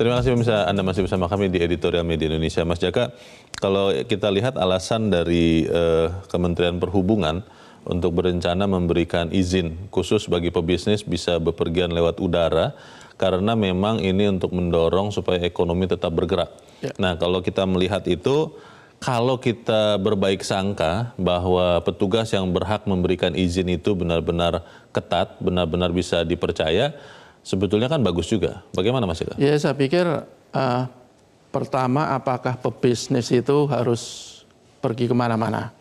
Terima kasih pemirsa, Anda masih bersama kami di Editorial Media Indonesia. Mas Jaka, kalau kita lihat alasan dari Kementerian Perhubungan untuk berencana memberikan izin khusus bagi pebisnis bisa bepergian lewat udara, karena memang ini untuk mendorong supaya ekonomi tetap bergerak. Ya. Nah, kalau kita melihat itu, kalau kita berbaik sangka bahwa petugas yang berhak memberikan izin itu benar-benar ketat, benar-benar bisa dipercaya, sebetulnya kan bagus juga. Bagaimana Mas Eka? Ya, saya pikir pertama, apakah pebisnis itu harus pergi kemana-mana?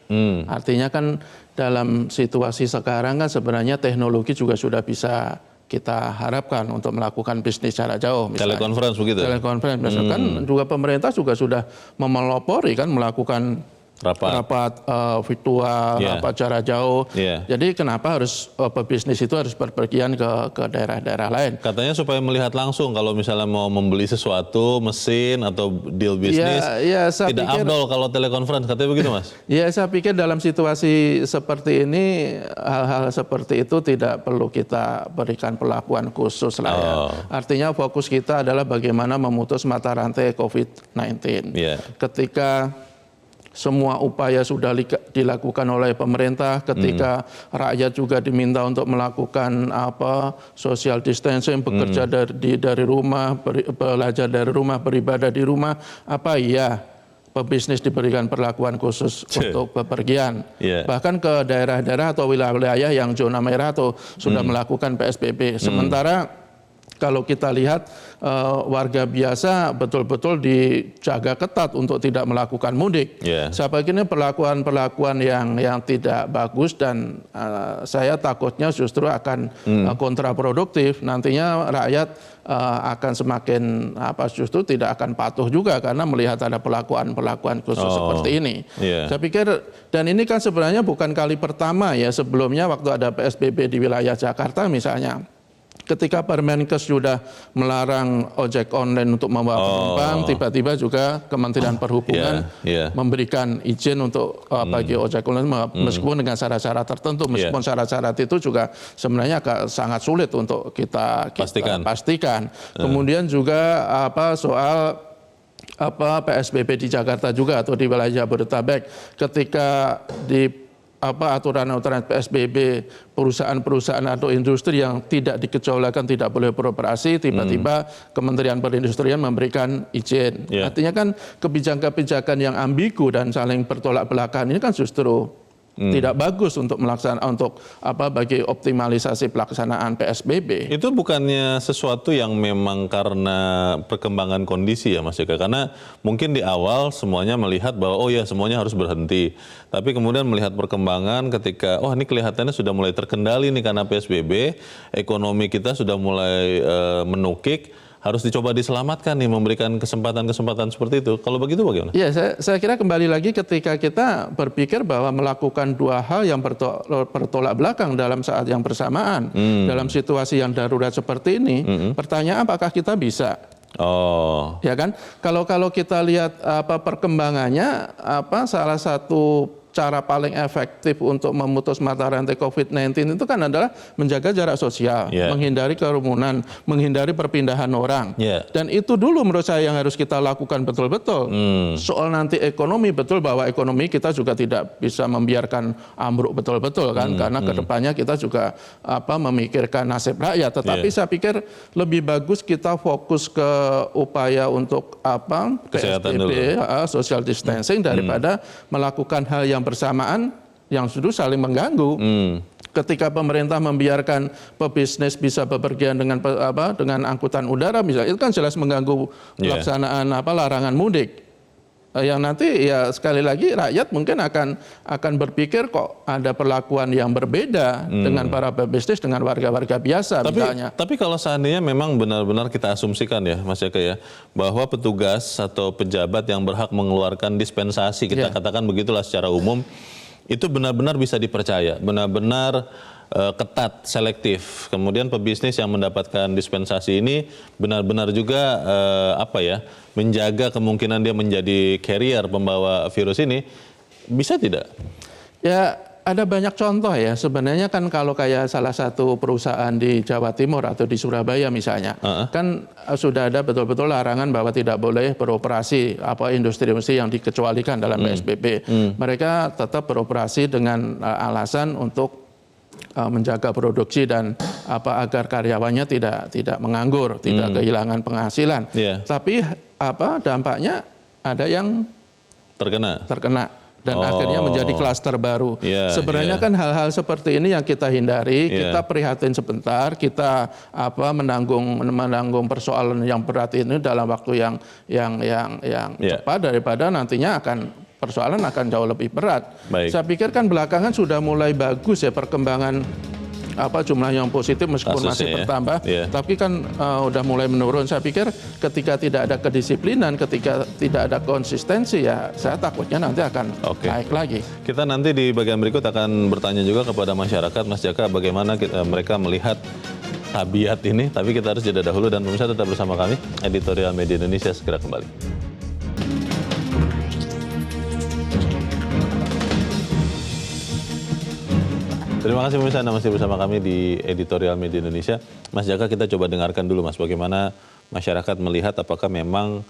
Artinya kan dalam situasi sekarang kan sebenarnya teknologi juga sudah bisa kita harapkan untuk melakukan bisnis jarak jauh. Telekonferensi begitu? Telekonferensi, misalkan juga pemerintah juga sudah memelopori kan melakukan rapat virtual, rapat jarak jauh. Jadi kenapa harus pebisnis itu harus berpergian ke daerah-daerah lain? Katanya supaya melihat langsung kalau misalnya mau membeli sesuatu, mesin atau deal bisnis, tidak afdol kalau telekonferensi, katanya begitu Mas? Ya, saya pikir dalam situasi seperti ini, hal-hal seperti itu tidak perlu kita berikan perlakuan khusus lah ya. Artinya fokus kita adalah bagaimana memutus mata rantai COVID-19. Ketika semua upaya sudah dilakukan oleh pemerintah, ketika rakyat juga diminta untuk melakukan social distancing, bekerja dari rumah, belajar dari rumah, beribadah di rumah, pebisnis diberikan perlakuan khusus untuk bepergian. Bahkan ke daerah-daerah atau wilayah-wilayah yang zona merah atau sudah melakukan PSBB. Sementara kalau kita lihat warga biasa betul-betul dijaga ketat untuk tidak melakukan mudik. Saya pikir ini perlakuan-perlakuan yang tidak bagus dan saya takutnya justru akan kontraproduktif. Nantinya rakyat akan semakin justru tidak akan patuh juga karena melihat ada perlakuan-perlakuan khusus seperti ini. Saya pikir, dan ini kan sebenarnya bukan kali pertama ya, sebelumnya waktu ada PSBB di wilayah Jakarta misalnya. Ketika Permenkes sudah melarang ojek online untuk membawa penumpang, tiba-tiba juga Kementerian Perhubungan memberikan izin untuk bagi ojek online meskipun dengan syarat-syarat tertentu, meskipun syarat-syarat itu juga sebenarnya sangat sulit untuk kita pastikan. Kemudian juga soal PSBB di Jakarta juga atau di wilayah Jabodetabek, ketika di aturan-aturan PSBB, perusahaan-perusahaan atau industri yang tidak dikecualikan tidak boleh beroperasi, tiba-tiba Kementerian Perindustrian memberikan izin. Artinya kan kebijakan-kebijakan yang ambigu dan saling bertolak belakang ini kan justru tidak bagus untuk bagi optimalisasi pelaksanaan PSBB. Itu bukannya sesuatu yang memang karena perkembangan kondisi ya Mas Eka? Karena mungkin di awal semuanya melihat bahwa semuanya harus berhenti. Tapi kemudian melihat perkembangan ketika ini kelihatannya sudah mulai terkendali nih karena PSBB, ekonomi kita sudah mulai menukik, harus dicoba diselamatkan nih, memberikan kesempatan-kesempatan seperti itu. Kalau begitu bagaimana? Ya, saya kira kembali lagi ketika kita berpikir bahwa melakukan dua hal yang bertolak belakang dalam saat yang bersamaan, dalam situasi yang darurat seperti ini, pertanyaan apakah kita bisa? Ya kan? Kalau kita lihat perkembangannya, salah satu cara paling efektif untuk memutus mata rantai COVID-19 itu kan adalah menjaga jarak sosial, menghindari kerumunan, menghindari perpindahan orang. Dan itu dulu menurut saya yang harus kita lakukan betul-betul. Soal nanti ekonomi, betul bahwa ekonomi kita juga tidak bisa membiarkan ambruk betul-betul kan, karena kedepannya kita juga memikirkan nasib rakyat. Tetapi saya pikir lebih bagus kita fokus ke upaya untuk PSBB, social distancing, daripada melakukan hal yang bersamaan yang sudah saling mengganggu. Ketika pemerintah membiarkan pebisnis bisa bepergian dengan angkutan udara, misalnya, itu kan jelas mengganggu pelaksanaan larangan mudik. Yang nanti ya sekali lagi rakyat mungkin akan berpikir kok ada perlakuan yang berbeda dengan para pebisnis dengan warga-warga biasa misalnya. Tapi kalau seandainya memang benar-benar kita asumsikan ya Mas Eka ya, bahwa petugas atau pejabat yang berhak mengeluarkan dispensasi, kita katakan begitulah secara umum, itu benar-benar bisa dipercaya, benar-benar ketat, selektif. Kemudian pebisnis yang mendapatkan dispensasi ini benar-benar juga menjaga kemungkinan dia menjadi carrier pembawa virus ini, bisa tidak? Ya, ada banyak contoh ya. Sebenarnya kan kalau kayak salah satu perusahaan di Jawa Timur atau di Surabaya misalnya, kan sudah ada betul-betul larangan bahwa tidak boleh beroperasi industri-industri yang dikecualikan dalam PSBB. Mereka tetap beroperasi dengan alasan untuk menjaga produksi dan agar karyawannya tidak menganggur, tidak kehilangan penghasilan. Tapi dampaknya ada yang terkena dan akhirnya menjadi klaster baru. Sebenarnya kan hal-hal seperti ini yang kita hindari, kita prihatin sebentar, kita menanggung persoalan yang berat ini dalam waktu yang cepat daripada nantinya persoalan akan jauh lebih berat. Saya pikir kan belakangan sudah mulai bagus ya perkembangan jumlah yang positif meskipun masih bertambah, tapi kan udah mulai menurun. Saya pikir ketika tidak ada kedisiplinan, ketika tidak ada konsistensi, ya saya takutnya nanti akan naik lagi. Kita nanti di bagian berikut akan bertanya juga kepada masyarakat, Mas Jaka, bagaimana mereka melihat tabiat ini. Tapi kita harus jeda dahulu dan pemirsa tetap bersama kami. Editorial Media Indonesia segera kembali. Terima kasih pemirsa, Anda masih bersama kami di Editorial Media Indonesia. Mas Jaka, kita coba dengarkan dulu Mas, bagaimana masyarakat melihat apakah memang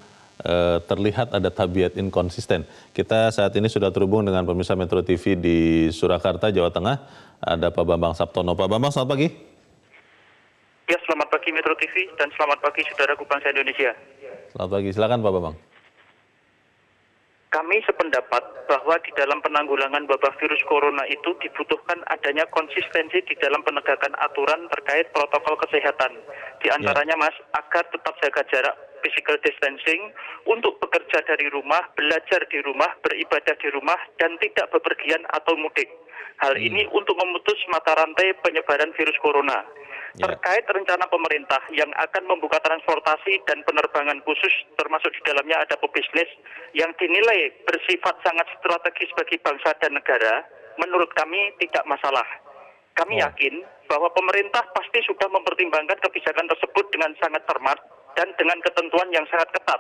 terlihat ada tabiat inkonsisten. Kita saat ini sudah terhubung dengan pemirsa Metro TV di Surakarta, Jawa Tengah. Ada Pak Bambang Saptono. Pak Bambang, selamat pagi. Ya, selamat pagi Metro TV dan selamat pagi saudaraku bangsa Indonesia. Selamat pagi, silakan Pak Bambang. Kami sependapat bahwa di dalam penanggulangan wabah virus corona itu dibutuhkan adanya konsistensi di dalam penegakan aturan terkait protokol kesehatan. Di antaranya Mas, agar tetap jaga jarak, physical distancing, untuk bekerja dari rumah, belajar di rumah, beribadah di rumah, dan tidak bepergian atau mudik. Hal ini untuk memutus mata rantai penyebaran virus corona. Terkait rencana pemerintah yang akan membuka transportasi dan penerbangan khusus, termasuk di dalamnya ada pebisnis yang dinilai bersifat sangat strategis bagi bangsa dan negara, menurut kami tidak masalah. Kami yakin bahwa pemerintah pasti sudah mempertimbangkan kebijakan tersebut dengan sangat cermat dan dengan ketentuan yang sangat ketat.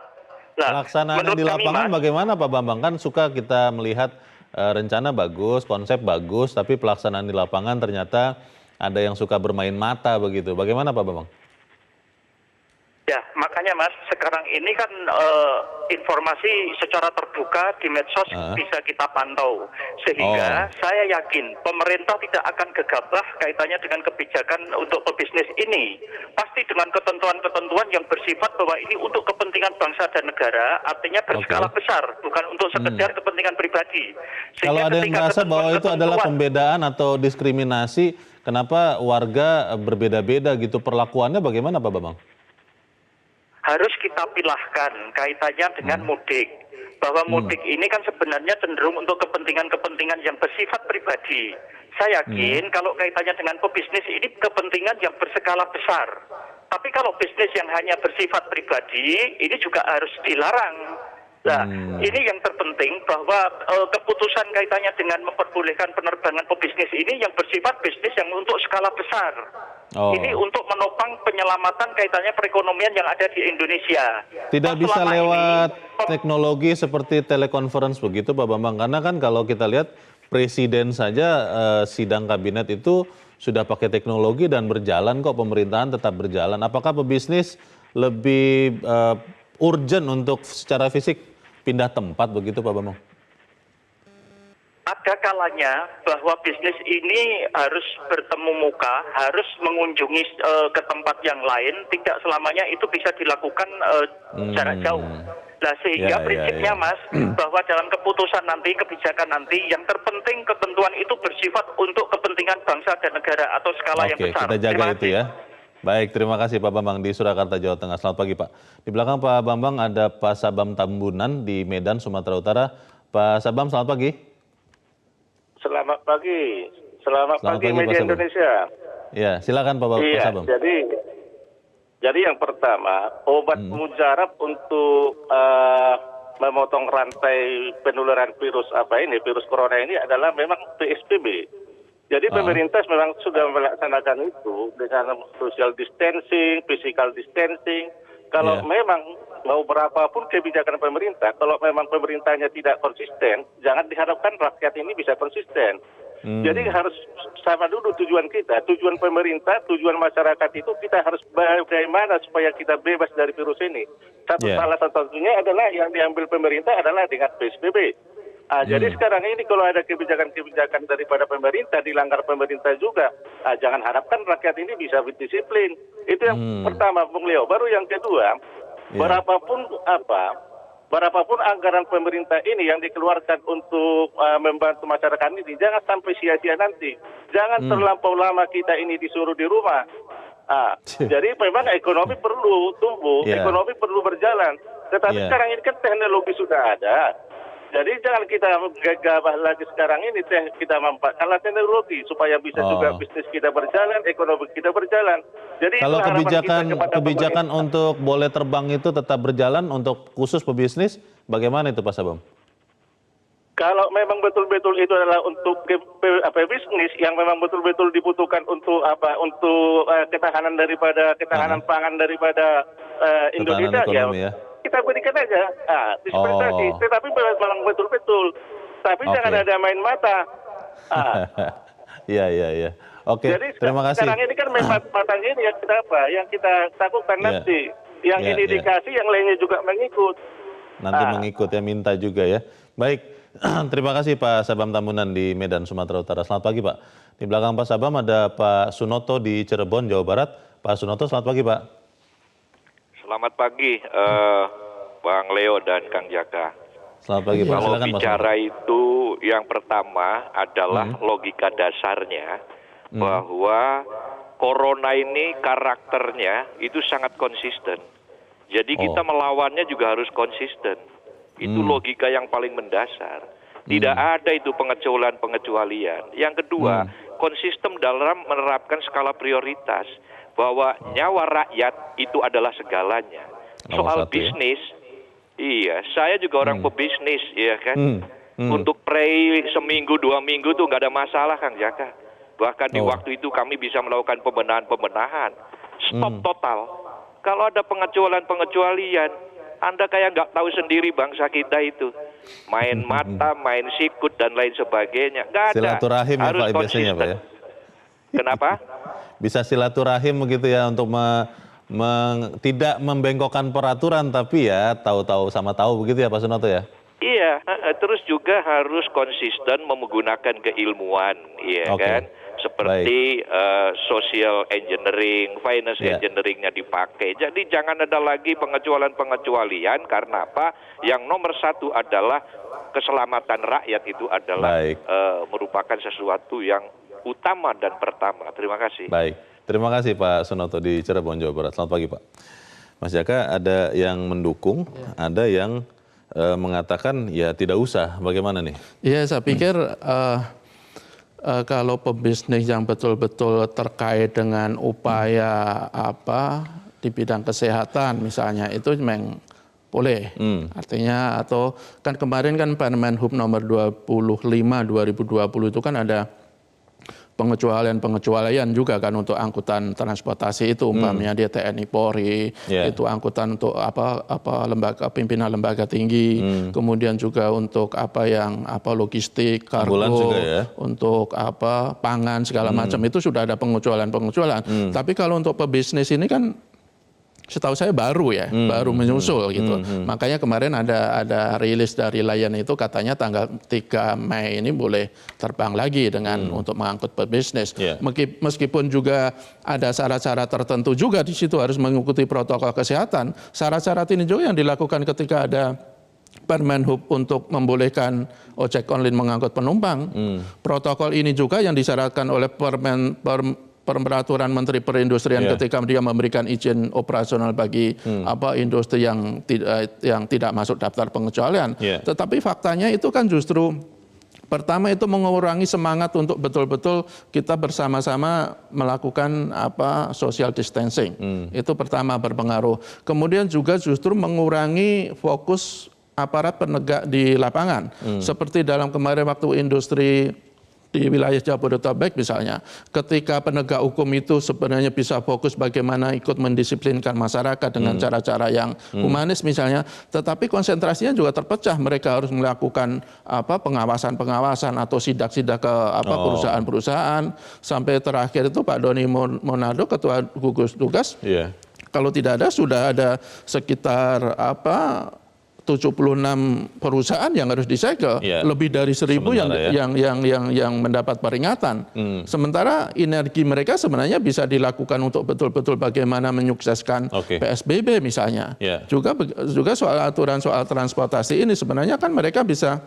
Pelaksanaan di lapangan bagaimana Pak Bambang? Kan suka kita melihat rencana bagus, konsep bagus, tapi pelaksanaan di lapangan ternyata ada yang suka bermain mata begitu. Bagaimana Pak Bambang? Ya, makanya Mas, sekarang ini kan informasi secara terbuka di medsos bisa kita pantau. Sehingga saya yakin pemerintah tidak akan gegabah kaitannya dengan kebijakan untuk pebisnis ini. Pasti dengan ketentuan-ketentuan yang bersifat bahwa ini untuk kepentingan bangsa dan negara, artinya berskala besar, bukan untuk sekedar kepentingan pribadi. Kalau ada yang merasa bahwa itu adalah pembedaan atau diskriminasi, kenapa warga berbeda-beda gitu perlakuannya, bagaimana Pak Bambang? Harus kita pilahkan kaitannya dengan mudik. Bahwa mudik ini kan sebenarnya cenderung untuk kepentingan-kepentingan yang bersifat pribadi. Saya yakin kalau kaitannya dengan pebisnis ini kepentingan yang berskala besar. Tapi kalau bisnis yang hanya bersifat pribadi, ini juga harus dilarang. Nah, ini yang terpenting bahwa keputusan kaitannya dengan memperbolehkan penerbangan pebisnis ini yang bersifat bisnis yang untuk skala besar. Ini untuk menopang penyelamatan kaitannya perekonomian yang ada di Indonesia. Tidak bisa lewat teknologi seperti telekonferensi begitu Pak Bambang, karena kan kalau kita lihat presiden saja sidang kabinet itu sudah pakai teknologi dan berjalan kok, pemerintahan tetap berjalan. Apakah pebisnis lebih urgent untuk secara fisik pindah tempat begitu Pak Bambang? Ada kalanya bahwa bisnis ini harus bertemu muka, harus mengunjungi ke tempat yang lain, tidak selamanya itu bisa dilakukan jarak jauh. Nah, sehingga prinsipnya Mas, bahwa dalam keputusan nanti, kebijakan nanti, yang terpenting ketentuan itu bersifat untuk kepentingan bangsa dan negara atau skala yang besar. Kita jaga itu ya. Baik, terima kasih Pak Bambang di Surakarta, Jawa Tengah. Selamat pagi Pak. Di belakang Pak Bambang ada Pak Sabam Tambunan di Medan, Sumatera Utara. Pak Sabam, selamat pagi. Selamat pagi. Selamat pagi Media Indonesia. Ya, silakan Pak Sabam. Jadi yang pertama, obat mujarab untuk memotong rantai penularan virus corona ini adalah memang PSBB. Jadi pemerintah memang sudah melaksanakan itu dengan social distancing, physical distancing. Kalau memang mau berapapun kebijakan pemerintah, kalau memang pemerintahnya tidak konsisten, jangan diharapkan rakyat ini bisa konsisten. Jadi harus sama dulu tujuan kita, tujuan pemerintah, tujuan masyarakat itu kita harus bagaimana supaya kita bebas dari virus ini. Salah satunya adalah yang diambil pemerintah adalah dengan PSBB. Jadi sekarang ini kalau ada kebijakan-kebijakan daripada pemerintah, dilanggar pemerintah juga, jangan harapkan rakyat ini bisa berdisiplin. Itu yang pertama, Bung Leo. Baru yang kedua, berapapun anggaran pemerintah ini yang dikeluarkan untuk membantu masyarakat ini, jangan sampai sia-sia nanti. Jangan terlampau lama kita ini disuruh di rumah. Jadi memang ekonomi perlu tumbuh, ekonomi perlu berjalan. Tetapi sekarang ini kan teknologi sudah ada. Jadi jangan kita gegabah lagi sekarang ini, kita manfaatkanlah teknologi supaya bisa juga bisnis kita berjalan, ekonomi kita berjalan. Jadi kalau kebijakan untuk boleh terbang itu tetap berjalan untuk khusus pebisnis, bagaimana itu Pak Sabam? Kalau memang betul-betul itu adalah untuk bisnis yang memang betul-betul dibutuhkan untuk ketahanan pangan daripada Indonesia, ekonomi, ya. Kita berikan aja dispensasi. Tetapi memang betul-betul. Tapi jangan ada main mata. Iya. Oke, jadi terima kasih. Sekarang ini kan main matanya ini yang kita takutkan nanti. Yang ini dikasih, yang lainnya juga mengikut. Nanti mengikut ya, minta juga ya. Baik, terima kasih Pak Sabam Tambunan di Medan, Sumatera Utara. Selamat pagi Pak. Di belakang Pak Sabam ada Pak Sunoto di Cirebon, Jawa Barat. Pak Sunoto, selamat pagi Pak. Selamat pagi Bang Leo dan Kang Jaka. Selamat pagi Pak. Kalau bicara itu yang pertama adalah logika dasarnya bahwa corona ini karakternya itu sangat konsisten. Jadi kita melawannya juga harus konsisten. Itu logika yang paling mendasar. Tidak ada itu pengecualian-pengecualian. Yang kedua, konsisten dalam menerapkan skala prioritas. Bahwa nyawa rakyat itu adalah segalanya. Soal bisnis, saya juga orang pebisnis, ya kan. Untuk seminggu 2 minggu tuh nggak ada masalah, Kang Jaka. Bahkan di waktu itu kami bisa melakukan pembenahan. Stop total. Kalau ada pengecualian, Anda kayak nggak tahu sendiri bangsa kita itu. Main mata, main sikut dan lain sebagainya. Nggak ada. Silaturahim ya Pak biasanya Pak ya. Kenapa? Bisa silaturahim begitu ya untuk tidak membengkokkan peraturan tapi ya tahu-tahu sama tahu begitu ya Pak Sunoto ya. Iya, terus juga harus konsisten menggunakan keilmuan, kan? Seperti social engineering, finance engineeringnya dipakai. Jadi jangan ada lagi pengecualian karena apa? Yang nomor satu adalah keselamatan rakyat itu adalah merupakan sesuatu yang utama dan pertama. Terima kasih. Baik, terima kasih Pak Sunoto di Cirebon, Jawa Barat. Selamat pagi Pak. Mas Jaka, ada yang mendukung, ada yang mengatakan ya tidak usah. Bagaimana nih? Iya, saya pikir kalau pebisnis yang betul-betul terkait dengan upaya di bidang kesehatan misalnya itu memang boleh. Artinya atau kan kemarin kan Permen Hub nomor 25 2020 itu kan ada pengecualian juga kan untuk angkutan transportasi itu umpamanya dia TNI Polri, itu angkutan untuk lembaga pimpinan lembaga tinggi, kemudian juga untuk logistik, kargo, untuk pangan segala macam itu sudah ada pengecualian. Tapi kalau untuk pebisnis ini kan setahu saya baru menyusul gitu. Makanya kemarin ada rilis dari Lion itu katanya tanggal 3 Mei ini boleh terbang lagi dengan untuk mengangkut pebisnis. Meskipun juga ada syarat-syarat tertentu juga di situ harus mengikuti protokol kesehatan. Syarat-syarat ini juga yang dilakukan ketika ada Permen Hub untuk membolehkan ojek online mengangkut penumpang. Protokol ini juga yang disyaratkan oleh Peraturan Menteri Perindustrian ketika dia memberikan izin operasional bagi industri yang tidak masuk daftar pengecualian. Tetapi faktanya itu kan justru pertama itu mengurangi semangat untuk betul-betul kita bersama-sama melakukan social distancing. Itu pertama berpengaruh. Kemudian juga justru mengurangi fokus aparat penegak di lapangan. Seperti dalam kemarin waktu industri di wilayah Jabodetabek misalnya, ketika penegak hukum itu sebenarnya bisa fokus bagaimana ikut mendisiplinkan masyarakat dengan cara-cara yang humanis misalnya, tetapi konsentrasinya juga terpecah. Mereka harus melakukan pengawasan atau sidak-sidak ke perusahaan-perusahaan, sampai terakhir itu Pak Doni Monardo, ketua gugus tugas, kalau tidak ada sudah ada sekitar 76 perusahaan yang harus disegel, lebih dari 1.000 yang mendapat peringatan. Sementara energi mereka sebenarnya bisa dilakukan untuk betul-betul bagaimana menyukseskan PSBB misalnya. Juga soal aturan soal transportasi ini sebenarnya kan mereka bisa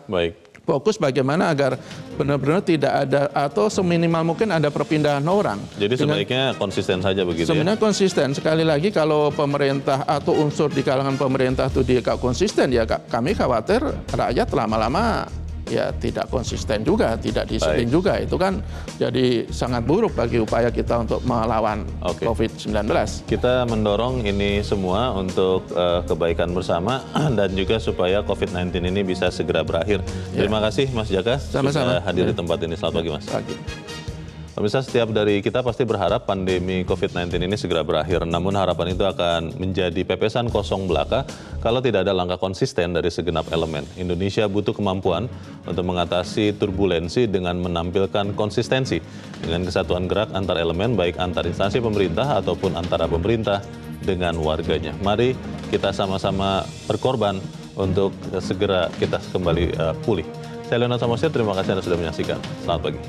fokus bagaimana agar benar-benar tidak ada atau seminimal mungkin ada perpindahan orang. Jadi sebaiknya konsisten saja begitu. Sebenarnya konsisten. Sekali lagi kalau pemerintah atau unsur di kalangan pemerintah itu tidak konsisten, ya kami khawatir rakyat lama-lama ya tidak konsisten juga, tidak disiplin juga. Itu kan jadi sangat buruk bagi upaya kita untuk melawan COVID-19. Kita mendorong ini semua untuk kebaikan bersama dan juga supaya COVID-19 ini bisa segera berakhir. Terima kasih Mas Jaka sudah hadir di tempat ini. Selamat pagi Mas. Pemirsa, setiap dari kita pasti berharap pandemi COVID-19 ini segera berakhir. Namun harapan itu akan menjadi pepesan kosong belaka kalau tidak ada langkah konsisten dari segenap elemen. Indonesia butuh kemampuan untuk mengatasi turbulensi dengan menampilkan konsistensi dengan kesatuan gerak antar elemen, baik antar instansi pemerintah ataupun antara pemerintah dengan warganya. Mari kita sama-sama berkorban untuk segera kita kembali pulih. Saya Leonard Samosir, terima kasih Anda sudah menyaksikan. Selamat pagi.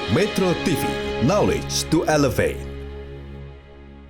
Metro TV, knowledge to elevate.